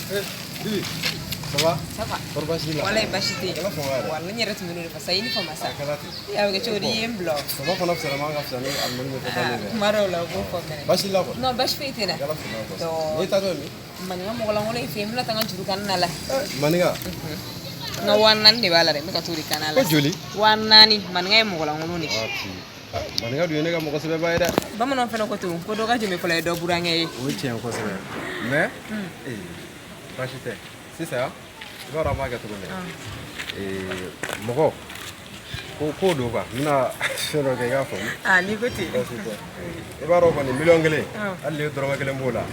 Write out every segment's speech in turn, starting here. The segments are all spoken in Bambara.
Bibi, ça va? Ça va. Por basila. Wala bashite. Kala fo wala. Wala nyere tu minu fa sayini fa masa. Kala ti. Ya ga chori yem blog. Ça va kono sala manga fsani almani me tani. Maro la go fa mene. Basila ko. No bash fete na. Kala fo na To. ko. Ni ta do ni. Manga mo la ngole fe mla tanga juru kan nala. Maniga. Na wannan de bala re me ka turi kanala. Ko joli? Wannani manga mo la ngolo ni. Ati. Maniga do ne ga mo ko sebe bayda. Ba mo non fe ko to ko do ga jeme fala do burange. Oui tiens ko sebe. Mais bashite. C'est ça? Tu vas ramaga to ne. Moko. Ko do ba. Mina sero ga ga fo. Ni ko ti. Iba ro ko ni million gele. Alle do gele mbola.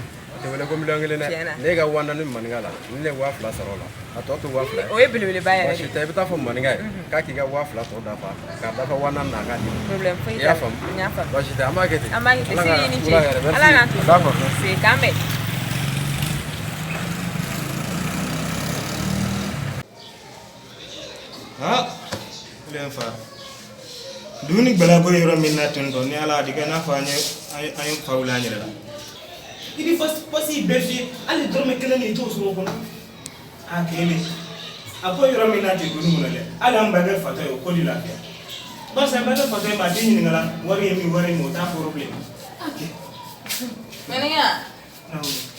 Te wala ko million gele ne. Ne ga wanda ni maniga la. Ni wa fla sarola. Ato to wa fla. O ye bele baya Bashi te bita fo maniga. Ka ki ga wa fla to da fa. Ka da fa wana na ga di. Problem fa Ya fam. Ya fam. Bashi te amage te. Amage te si ni chi. Ala na tu. D'accord. C'est kambe. Len fa duni bala boy yoro min naten do ni ala diga na fa ay fawla ni la idi fas pasi berfi ali dorme kelen ni to suro kono akele akoy yoro min naten do mun le ala mbaga fa tayo ko di la fi ba sa mbaga fa tayo ma dini ngala wari mi wari mo ta problem ake Menenga.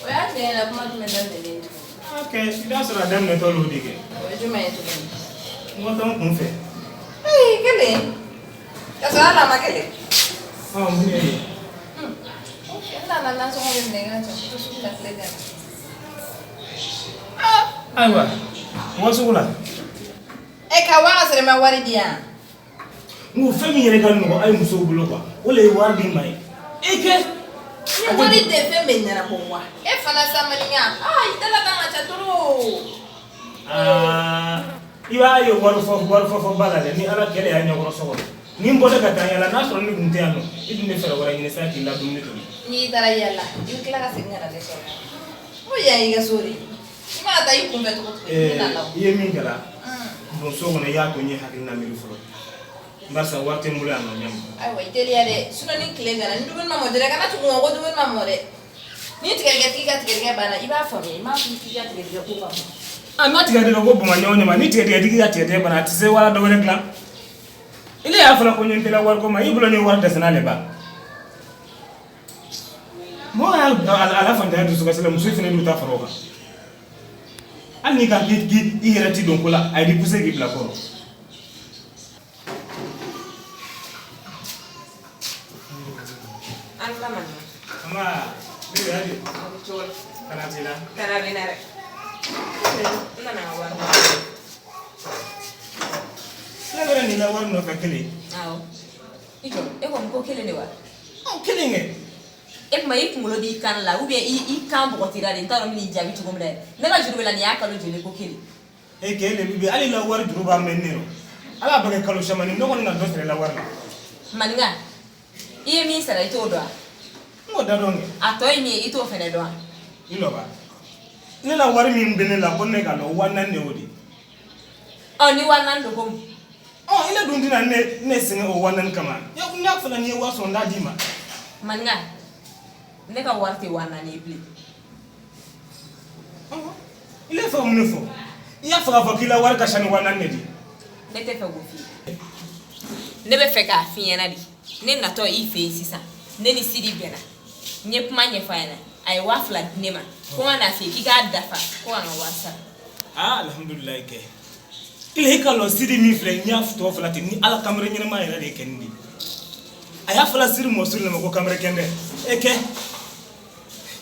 oya te la kuma tu medan de. okay ida sura dam ne to lo dige O juma yetu. mo ton kun fe Kele. Kasa ala makele. mun ye Na so mo menenga to su la plega. aywa wasugula Ka wa sere ma wari dia. ngo femi yere kan no ay muso bulo kwa ole wandi mai eke Ni wari de fe menera bonwa. Fana sa maninga. Itala kanga chaturu. Iba yo waru fo balale ni ala kele ya nyogoro sogo ni mbode ka tanyala na so ni gunte ano idune fere wara ni sa ki la dum ni to Ni tara yalla. Ni kila ka singara de so. O ya iga sori. Ma ta yi kumbe to ko. ye min kala bon sogo ne ya ko ni hakina mi fulo mbasa warte mule ano nyam Ay wa itelia de suna ni kile ngana ndu ma mo de kana tu ngo go du ma mo de. Ni tigere bana iba fami ma ku tigere ko ba. amati ga de go buma nyonya ma ni tede diga tede bana tise wala do rek la ile ya fala ko nyente la war ko ma ibulo ni war desna le ba mo ala fanta du suka sele musu fene du ta faroka ani ka git irati don kula ay di puse gi bla ko Anda man. ama bi hadi Chol. kana tila Tara benare. Na wa. la gara ni la war no ka kele Aw. Ito, ko mko kele ne wa. o kele nge Ma ngulo di kan la ou bien kan bo tira de taro mi jabi to gomle. Ne ka juru bela ni aka lo jele ko kele. e kele bi ali la war juruba menero ala ba ka kalo shamani ndo na do tere la war la Maninga. Iye mi sara ito do. ngo da donge Atoy mi ito fene do. ilo ba ni la war mi mbene la bonne ka lo wanan ne wodi O ni wanan do gom. oh ile dun dina ne singa o wanan kama ya kunya fala ni wa so ndaji ma Maninga. Ne ka warte wanan e pli. ile fa mun fo ya fa fa kila war ka shani wanan ne di Ne te fe go fi. Ne be fe ka fi yana di. Ne na to I fe sisa. Ne ni sidi bena. Nye kuma nye fa yana. Ai wa flat ne ma. Ko na fe ki ga dafa. Ko na wasa. alhamdulillah ke ile ka lo sidi mi fle nya fto fla ti ni ala kamera nyina ma ira de kendi aya fla siri mo siri ma ko kamera kende eke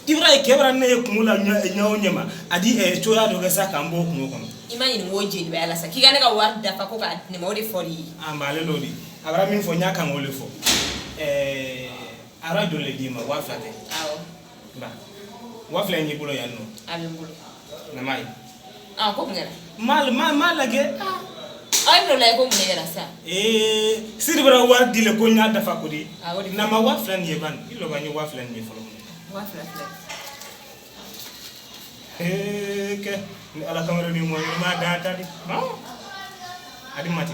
ibra e kebra ne kumula nya o nyama adi e choya do ga saka mbo kuno kono Imagine woje ni ba la sa. Ki ga ne ka war dafa ko ka ne mo de fori. ambale lodi abra min fo nya kan wole fo ara do le di ma wa flate Awo. ba wa fla nyi bulo yanno Abi mbulu. na mai Ko ngara. mal lage Ay no la ko mun yara sa. siri bara war dile ko nya dafa ko di Ah, wodi na ma wa flan yeban ilo ba ni wa flan ni folo wa flat. ke ni ala kamera ni mo ma da ta di adi mati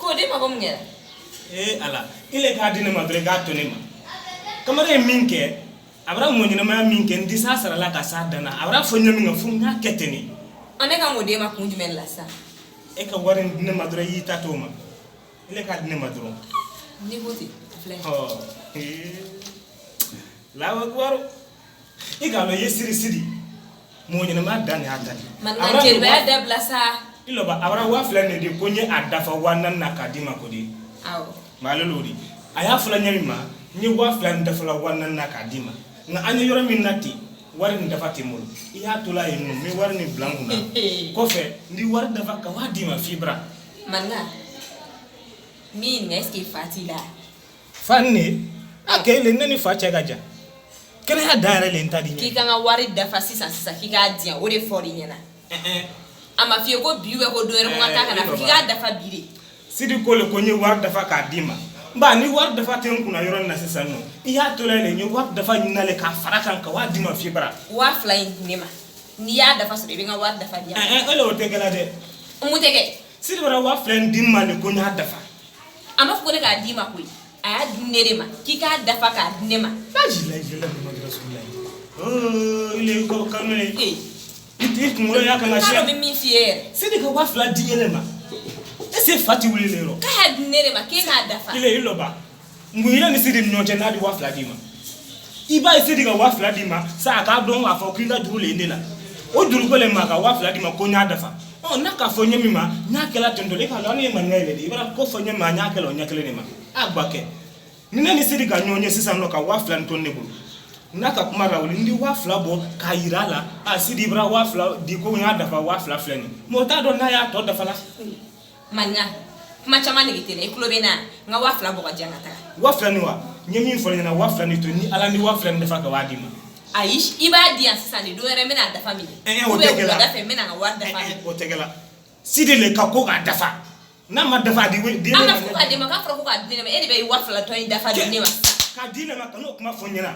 Ko de ma ko mun yara. ala ile ka dine ma dre ga to ni ma kamera minke abra mo nyina ma min ken di sa sara la ka sa dana abra fo nyami nga fu nga keteni ane ka mo de ma kunju men la sa e ka warin dina madura yi tatoma ile ka dina madura ni boti fle oh la wa gwaro iga lo yesiri sidi mo nyina ma dani atani man na je ba da blasa ilo ba abra wa fle ne de konye adafa wanan na kadima ko di aw malolori aya fla nyami ma ni wa fle ndafa la wanan na kadima na anya yoro min nati warin dafa timul iya tula inu mi warni blangu na kofe ndi war dafa ka wadima fibra manna min neski fatila fanne akele nani facha gaja kene ha dare le ntadi ki kanga wari dafa sisa ki ga dia o de fori nyana ama fi ko biwe ko do re mo ata kana ki ga dafa bire sidi ko le ko ni war dafa ka dima ba ni war dafa ten kuna yoro na sisa no iya tula le ni war dafa nyinale ka farakan ka wadima fibra wa flying nema ni ya dafa so be nga war dafa dia ele o tegela de umutege sidi wara wa flying dimma le ko nya dafa ama ko ne ka dima ko aya dinere ma ki ka dafa ka dinema la Muhammad rasulullah oh ile ko kanone it mo ya kana shi no mi fier sidi ko wa fla dinere ma ese fati wuli lero ka dinere ma ki ka dafa ile ilo ba nguyira ni sidi nyoche na di wa fla dima iba sidi ka wa fla dima sa ka don afo kinga duru le ndela o duru ko le ma ka wa fla dima ko nya dafa oh na ka fonye mi ma nya kala tondole ka lo ni ma ngele di ibara ko fonye ma nya kala nya kala ni ma agbake nina ni sidi ka nyonye sisa no ka wafla ntonne bulu naka kuma rawli ndi wafla bo ka yirala a sidi bra wafla di ko nya dafa wafla flani mo ta do na ya to dafa la manga kuma chama ni gitele eklobe na nga wafla bo ka jangata wafla ni wa nyemi mfanya na wafla ni to ni ala ni wafla ndafa ka wadima aish iba dia sisa ni do re mena dafa mi o tegela dafa mena nga war dafa o tegela sidi le ka ko ga dafa na ma dafa di di ama ko ka de ma ka fro ko ka de ma e be wafla to dafa de ma ka di le ma ka no kuma fonyana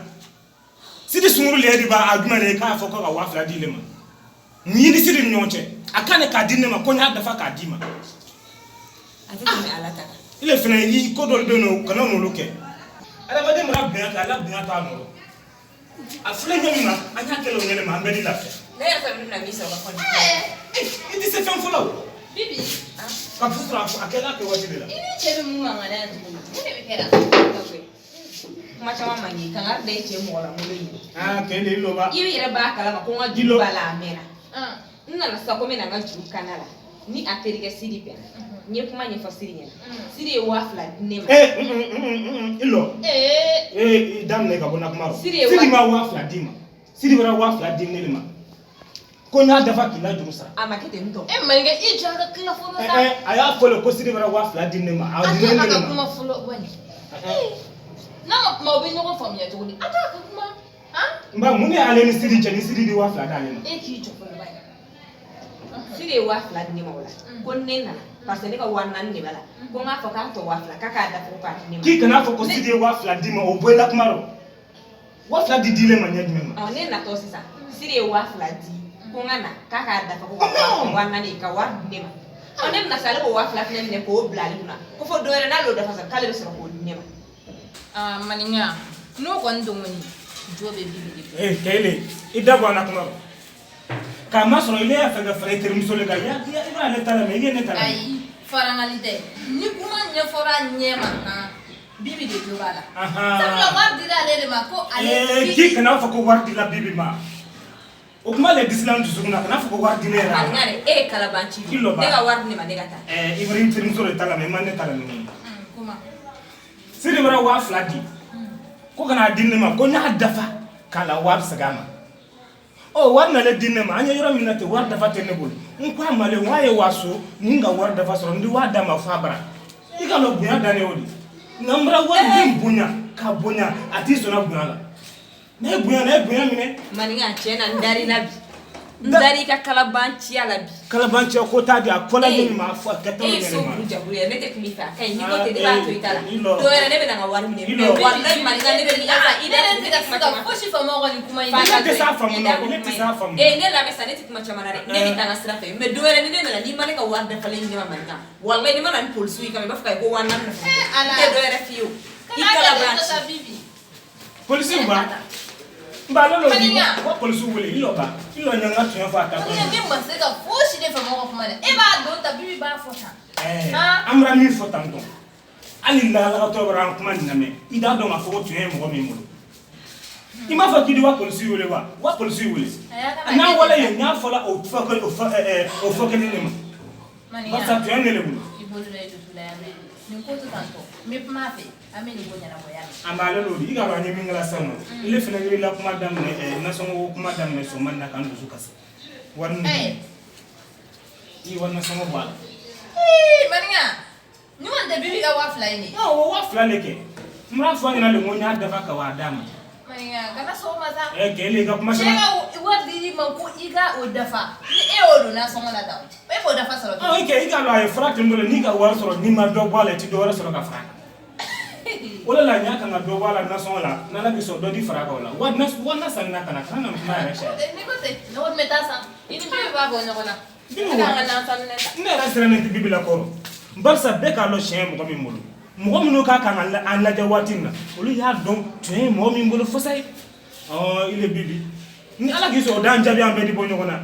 sidi sunguru le di ba aduma le ka fo ko ka wafla di le ma ni di sidi nyonche akane ka di le ma ko nya dafa ka di ma ati me alata ile fina yi ko do be no kana no loke ala ma de mra be ka ala be ta no afle nyami ma anya kelo nyele ma mbedi la fe le ya fa mi na mi so ka fon iti se fam follow bibi ka futra akela ke wati de la ini chebe mu mama na ndu ne be kera kuma chama mangi kan ar de che mo la mo le ke le lo ba yi ira ba kala ma ko nga ju bala mena nna na sa ko mena nga ju kanala ni aterike sidi pe nye kuma nye fasiri nya sidi wafla nema ilo dam ne ka bona kumaro sidi ma wafla dima sidi bara wafla dimne ma ko nya dafa kila durusa ama kete ndo manga ijanga kila fono sa aya folo ko sidi bara wafla dimne ma a dimne aka kuma folo wani na ma obi nyoko famia to ni aka kuma mba muni ale ni sidi chani sidi di wafla dale ma ki to folo bani sidi wafla nema wala ko nena parce que ka wannan ne bala ko nga fa ka to wafla kaka da ko ka nema ki kana fa ko sidi wafla dima o bola kumaro wafla di dile ma nyadi ma nena to sisa sidi wafla di ko ngana kaka da ko wannan ne ka war nema onem na sale ko wafla ne ko blali kuna ko fo doere na lo da fa kale be so ko nema maninya no ko ndongoni jobe bibi kele idabo na kumaro kama soro ile ya fega fere termiso le ga ya ibra le tala me ne tala ai farangalite ni kuma nya fora nyema na bibi de jobala sabla wardi da le ma ko ale ki kana fa ko wardi la bibi ma o kuma le dislam du suguna kana fa ko wardi le ra ngare kala banchi de ga wardi ma de gata ibra termiso le tala me man ne tala me kuma sidi bara wa fladi ko kana dinne ma ko nya dafa kala war sagama o warna le dinne ma anya yoro minate war dafa tenebul nko amale waye waso ninga war dafa soro ndi wada ma fabra diga lo bunya dane odi nambra wadi bunya ka bunya ati so na bunya la na bunya mine maninga chena ndari labi ndari ka kalabanchi ala bi kalabanchi ko tadi akola ni ma fa kato ni so ma buja buri ne te kumita kai ni ko te ba to itala to era ne be na war mine be wallahi maninga ne be ni ida ne te ka foshi fa mo ni kuma ina te sa fa mo ne te sa fa mo ne la mesa ne te kuma chama ne ni tanga sira fe me do era ne na ni mane ka war da fale ni ma maninga wallahi ni mana ni polisi kama ba fa ko wannan na te do era fiyo ikala ba bibi polisi ba Balolo wa police wele iloba ilo nyanga tuyo fa ta ko ni mbase ka foshi de fa mo ko mane e ba do ta bibi ba fota amra mi fota ndo ali la to ran kuma ndame ida do ma fo tuyo mo mi mo ima fa kidi wa police wele wa police wele na wala ye nya fola o fa ko o fa ke ni ma ba sa tuyo ngele bu ibolu le do la ya ni ko to tanto mi ma fe ameni ko nyana boya ambalo lodi iga ba nyemi ngala sama ile fina ngi la kuma dam ne na songo kuma dam ne so man na kan du kase warni i warna sama bala maninga ni wanda bibi ga wafla ni no wafla leke mra fo ngina le ngonya dafa ka wa dama maninga kana so maza kele ga kuma sama wardi man ko iga o dafa ni odo na songo na dawo e bo dafa soro iga lo ay frat ndole ni ga war soro ni ma do bala ti do wara soro ka frat wala la nyaka nga do wala na son la na la biso do di fara ko la wana sanna kana kana ma ya sha ni ko te no metasa ini bi ba bo no na nga na sanne ne ra sere ne bibi la ko barsa be ka lo shen mo mi mulu mo mi no ka kan an la jawatin na olu ya don tuen mo mi mulu fosai il est bibi ni ala giso dan jabi am be di bo nyoko na